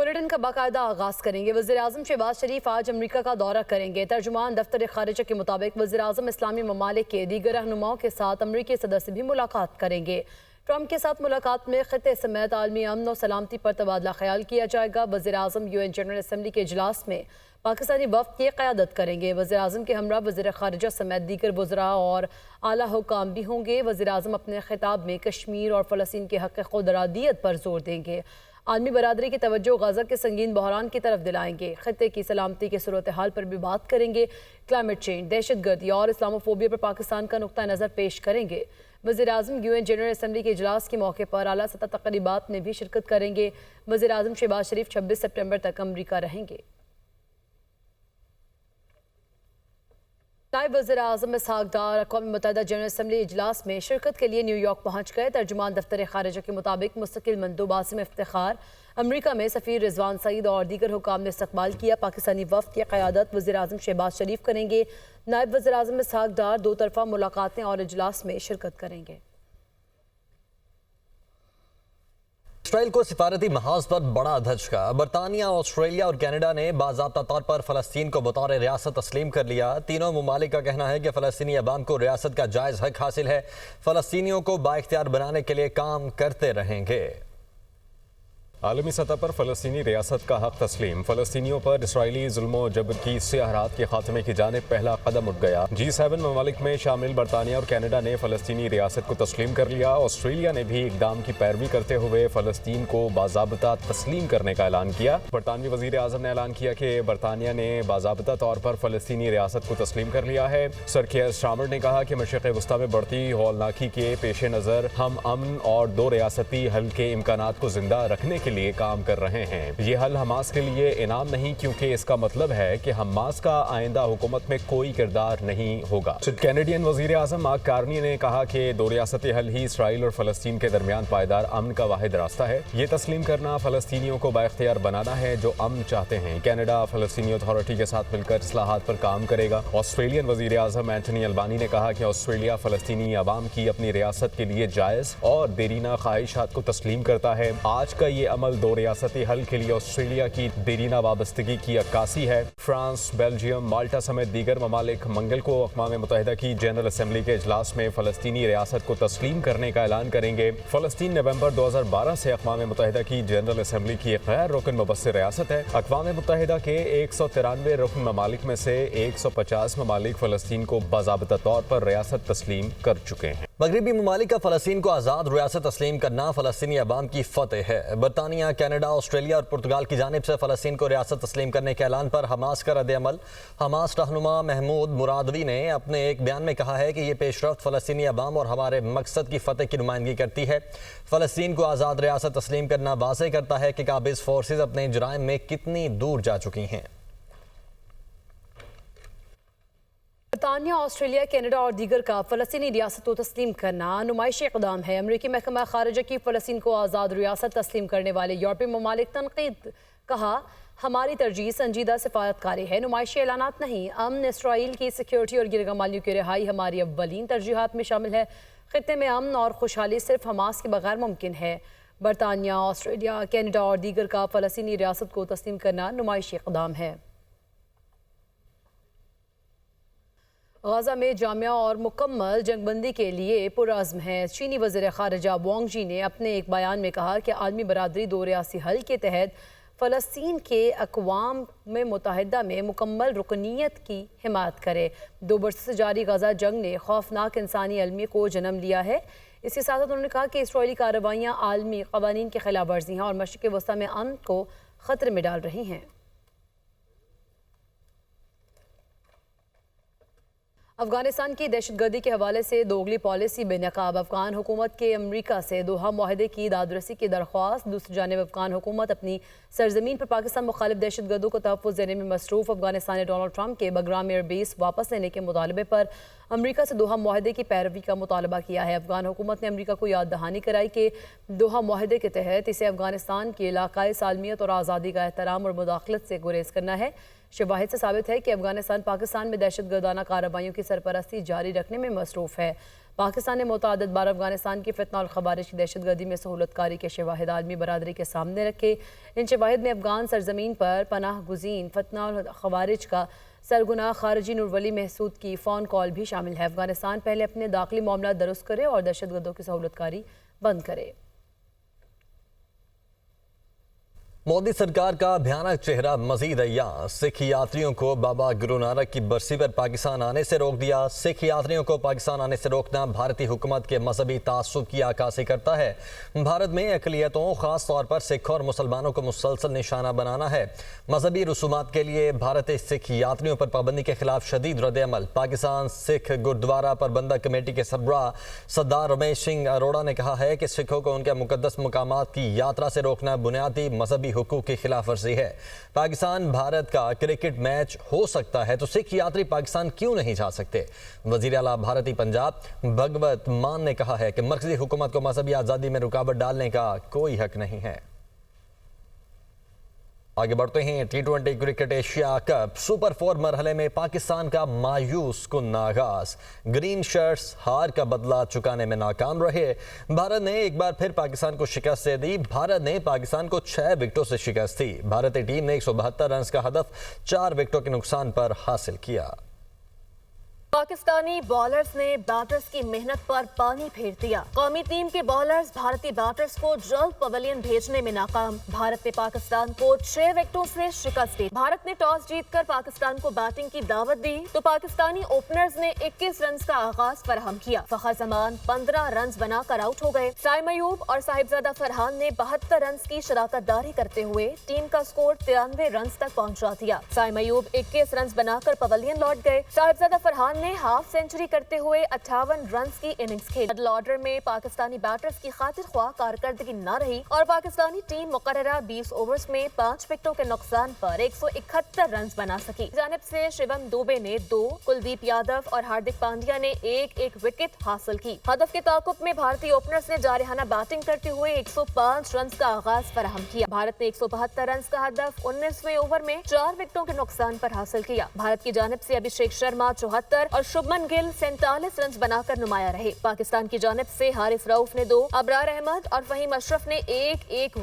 Bulletin का बाकायदा आगाज़ करेंगे। वज़ीर-ए-आज़म शहबाज शरीफ आज अमरीका का दौरा करेंगे। तर्जुमान दफ्तर ख़ारिजा के मुताबिक वज़ीर-ए-आज़म इस्लामी ममालिक के दीगर रहनुमाओं के साथ अमरीकी सदर से भी मुलाकात करेंगे। ट्रंप के साथ मुलाकात में खित्ते समेत आलमी अमन और सलामती पर तबादला ख्याल किया जाएगा। वज़ीर-ए-आज़म UN जनरल असम्बली के इजलास में पाकिस्तानी वफ़द की क़यादत करेंगे। वज़ीर-ए-आज़म के हमरा वज़ीर ख़ारिजा समेत दीगर वज़रा और आला हुकाम भी होंगे। वज़ीर-ए-आज़म अपने खिताब में कश्मीर और फ़लस्तीन के हक़ खुद इरादियत पर जोर देंगे। आलमी बरादरी की तवज्जो गज़ा के संगीन बहरान की तरफ दिलाएंगे। खित्ते की सलामती के सूरत हाल पर भी बात करेंगे। क्लाइमेट चेंज, दहशतगर्दी और इस्लामोफोबिया पर पाकिस्तान का नुक्ता नज़र पेश करेंगे। वज़ीर-ए-आज़म UN जनरल असम्बली के इजलास के मौके पर आला सतह तक़रीबात में भी शिरकत करेंगे। वज़ीर-ए-आज़म शहबाज शरीफ 26 सितंबर तक अमरीका रहेंगे। नायब वज़ीर-ए-आज़म इसहाक़ डार अक़वाम मुत्तहिदा जनरल असम्बली इजलास में शिरकत के लिए न्यूयॉर्क पहुँच गए। तर्जुमान दफ्तर ख़ारिजा के मुताबिक मुस्तकिल मंदूब आसिम इफ्तिखार, अमरीका में सफ़ीर रिजवान सईद और दीगर हुकाम ने इस्तक़बाल किया। पाकिस्तानी वफ़द की क़यादत वज़ीर-ए-आज़म शहबाज शरीफ करेंगे। नायब वज़ीर-ए-आज़म इसहाक़ डार दो तरफ़ा मुलाकातें और इजलास में शिरकत करेंगे। इसराइल को सिफारती महाज पर बड़ा धचका। बरतानिया, ऑस्ट्रेलिया और कनाडा ने बाज़ाब्ता तौर पर फ़लस्तीन को बतौर रियासत तस्लीम कर लिया। तीनों ममालिक का कहना है कि फ़लस्तीनी अवाम को रियासत का जायज़ हक हासिल है। फ़लस्तीनियों को बाइख्तियार बनाने के लिए काम करते रहेंगे। आलमी सतह पर फ़लस्तीनी रियासत का हक तस्लीम। फ़लस्तीनियों पर इसराइली जुल्म और जबर की सियाहरात के खात्मे की जानिब पहला कदम उठ गया। G7 ममालिक में शामिल बरतानिया और कनाडा ने फ़लस्तीनी रियासत को तस्लीम कर लिया। ऑस्ट्रेलिया ने भी इक़दाम की पैरवी करते हुए फ़लस्तीन को बाज़ाब्ता तस्लीम करने का ऐलान किया। बरतानवी वज़ीर-ए-आज़म ने ऐलान किया कि बरतानिया ने बाज़ाब्ता तौर पर फ़लस्तीनी रियासत को तस्लीम कर लिया है। सर कियर स्टारमर ने कहा कि मशरिक़ वस्ता में बढ़ती हौलनाकी के पेश नज़र हम अमन और दो रियासती हल के इम्कानात को जिंदा रखने के लिए काम कर रहे हैं। ये हल हमास के लिए इनाम नहीं, क्योंकि इसका मतलब है कि हमास का आइंदा हुकूमत में कोई किरदार नहीं होगा। कैनेडियन वजीर आज़म मार्क कार्नी ने कहा कि दो रियासती हल ही इसराइल और फ़लस्तीन के दरमियान पायदार अमन का वाहिद रास्ता है। ये तस्लीम करना फ़लस्तीनियों को बाइख्तियार बनाना है जो अमन चाहते हैं। कनाडा फ़लस्तीनी अथॉरिटी के साथ मिलकर इस्लाहात पर काम करेगा। ऑस्ट्रेलियन वजीर आज़म एंथनी अल्बानी ने कहा कि ऑस्ट्रेलिया फ़लस्तीनी अवाम की अपनी रियासत के लिए जायज़ और देरीना ख्वाहिशात को तस्लीम करता है। आज का ये अमल दो रियासती हल के लिए ऑस्ट्रेलिया की देरीना वाबस्तगी की अक्कासी है। फ्रांस, बेल्जियम, माल्टा समेत दीगर ममालिक मंगल को अक़वाम मुत्तहिदा की जनरल असम्बली के इजलास में फ़लस्तीनी रियासत को तस्लीम करने का ऐलान करेंगे। फ़लस्तीन नवंबर 2012 से अक़वाम मुत्तहिदा की जनरल असम्बली की एक गैर रुकन मुबस्सिर रियासत है। अक़वाम मुत्तहिदा के 193 रुकन ममालिक में से 150 ममालिक फ़लस्तीन को बाज़ाब्ता तौर पर रियासत तस्लीम कर चुके हैं। मगरबी ममालिक का फ़लस्तीन को आज़ाद रियासत तस्लीम करना फ़लस्तीनी अवाम की फ़तेह है। बरतानिया, कनाडा, ऑस्ट्रेलिया और पुर्तगाल की जानिब से फ़लस्तीन को रियासत तस्लीम करने के ऐलान पर हमास का रद्द-ए-अमल। हमास रहनुमा महमूद मुरादवी ने अपने एक बयान में कहा है कि ये पेशरफ्त फ़लस्तीनी अवाम और हमारे मकसद की फ़तेह की नुमाइंदगी करती है। फ़लस्तीन को आज़ाद रियासत तस्लीम करना वाज़ेह करता है कि काबिज़ फोर्सेज अपने जुराइम में कितनी दूर जा चुकी हैं। बरतानिया, ऑस्ट्रेलिया, कनाडा और दीगर का फ़लस्तीनी रियासत को तस्लीम करना नुमाइशी इक़दाम है। अमरीकी महकमा ख़ारिजा की फ़लस्तीन को आज़ाद रियासत तस्लीम करने वाले यूरोपीय ममालिक तनक़ीद कहा, हमारी तरजीह संजीदा सिफारतकारी है, नुमाइशी ऐलानात नहीं। अमन, इसराइल की सिक्योरिटी और गिरगमालियों की रिहाई हमारी अव्वलीन तरजीहात में शामिल है। ख़ित्ते में अमन और खुशहाली सिर्फ हमास के बगैर मुमकिन है। बरतानिया, ऑस्ट्रेलिया, कनाडा और दीगर का फ़लस्तीनी रियासत को तस्लीम करना नुमाइशी इक़दाम है। गाज़ा में जामिया और मुकम्मल जंगबंदी के लिए पुरअज़्म है। चीनी वज़ीर ख़ारिजा वांग जी ने अपने एक बयान में कहा कि आलमी बरादरी दो रियासी हल के तहत फ़लस्तीन के अक़वाम मुत्तहिदा में मुकम्मल रुकनीत की हिमायत करे। 2 बरस से जारी गाज़ा जंग ने खौफनाक इंसानी अलमी को जन्म लिया है। इसके साथ उन्होंने कहा कि इसराइली कार्रवाइयाँ आलमी क़वानीन की खिलाफ वर्जी हैं और मशरिक़ वस्ता में अमन को ख़तरे में डाल रही हैं। अफगानिस्तान की दहशतगर्दी के हवाले से दोगली पॉलिसी बेनकाब। अफगान हुकूमत के अमरीका से दोहा मुआहदे की दादरसी की दरख्वास्त। दूसरी जानिब अफगान हुकूमत अपनी सरजमीन पर पाकिस्तान मुखालिफ दहशतगर्दों को तहफ़्फ़ुज़ देने में मसरूफ़। अफगानिस्तान ने डोनाल्ड ट्रंप के बग्राम एयर बेस वापस लेने के मुतालबे पर अमरीका से दोहा मुआहदे की पैरवी का मुतालबा किया है। अफगान हुकूमत ने अमरीका को याद दहानी कराई कि दोहा मुआहदे के तहत इसे अफगानिस्तान की इलाकाई सालमियत और आज़ादी का एहतराम और मुदाखलत से गुरेज करना है। शवाहिद से साबित है कि अफगानिस्तान पाकिस्तान में दहशतगर्दाना कार्रवाइयों की सरपरस्ती जारी रखने में मसरूफ़ है। पाकिस्तान ने मुतअद्दिद बार अफगानिस्तान की फितना और खवारिज की दहशत गर्दी में सहूलत कारी के शवाहिद आलमी बरादरी के सामने रखे। इन शवाहिद में अफगान सरजमीन पर पनाह गुज़ीन फितना और खवारिज का सरगुना खारजी नूरवली महसूद की फ़ोन कॉल भी शामिल है। अफगानिस्तान पहले अपने दाखिली मामला दुरुस्त करे और दहशत गर्दों की सहूलत कारी बंद करे। मोदी सरकार का भयानक चेहरा मजीद अय्याम। सिख यात्रियों को बाबा गुरु नानक की बरसी पर पाकिस्तान आने से रोक दिया। सिख यात्रियों को पाकिस्तान आने से रोकना भारतीय हुकूमत के मजहबी तासुब की अक्कासी करता है। भारत में अक़लियतों खास तौर पर सिख और मुसलमानों को मुसलसल निशाना बनाना है। मजहबी रसूमात के लिए भारतीय सिख यात्रियों पर पाबंदी के खिलाफ शदीद रद्द-ए-अमल। पाकिस्तान सिख गुरुद्वारा प्रबंधक कमेटी के सरबराह सरदार रमेश सिंह अरोड़ा ने कहा है कि सिखों को उनके मुकद्दस मकामात की यात्रा से रोकना बुनियादी मजहबी हुकूक की खिलाफ वर्जी है। पाकिस्तान भारत का क्रिकेट मैच हो सकता है तो सिख यात्री पाकिस्तान क्यों नहीं जा सकते? वजीर आला भारतीय पंजाब भगवत मान ने कहा है कि मरकजी हुकूमत को मजहबी आज़ादी में रुकावट डालने का कोई हक नहीं है। आगे बढ़ते हैं। T20 cricket Asia cup super 4 मरहले में पाकिस्तान का मायूस कुन आगाज। ग्रीन शर्ट्स हार का बदला चुकाने में नाकाम रहे। भारत ने एक बार फिर पाकिस्तान को शिकस्त दे दी। भारत ने पाकिस्तान को 6 विकेटों से शिकस्त दी। भारतीय टीम ने 172 रन का हदफ 4 विकेटों के नुकसान पर हासिल किया। पाकिस्तानी बॉलर्स ने बैटर्स की मेहनत पर पानी फेर दिया। कौमी टीम के बॉलर्स भारतीय बैटर्स को जल्द पवेलियन भेजने में नाकाम। भारत ने पाकिस्तान को 6 विकेटों से शिकस्त दी। भारत ने टॉस जीतकर पाकिस्तान को बैटिंग की दावत दी तो पाकिस्तानी ओपनर्स ने 21 रन का आगाज फराहम किया। फखर जमान 15 रन बनाकर आउट हो गए। साइम अयूब और साहिबजादा फरहान ने 72 रन की शराकतदारी करते हुए टीम का स्कोर 93 रन तक पहुंचा दिया। साइम अयूब 21 रन बनाकर पवेलियन लौट गए। साहिबजादा फरहान ने हाफ सेंचुरी करते हुए 58 रन की इनिंग्स खेली। मिडल ऑर्डर में पाकिस्तानी बैटर्स की खातिर ख्वाह कारकर्दगी न रही और पाकिस्तानी टीम मुकर्ररा 20 ओवर्स में 5 विकेटों के नुकसान पर 171 रन बना सकी। जानिब से शिवम दुबे ने 2, कुलदीप यादव और हार्दिक पांड्या ने 1-1 विकेट हासिल की। हदफ के ताकुब में भारतीय ओपनर्स ने जारहाना बैटिंग करते हुए 105 रन का आगाज फराहम किया। भारत ने 172 रन का हदफ 19वें ओवर में 4 विकेटों के नुकसान पर हासिल किया। भारत की जानिब से अभिषेक शर्मा 74 और शुभमन गिल 47 रन बनाकर नुमाया रहे। पाकिस्तान की जानिब से हारिस रऊफ ने 2, अबरार अहमद और फहीम अशरफ ने 1-1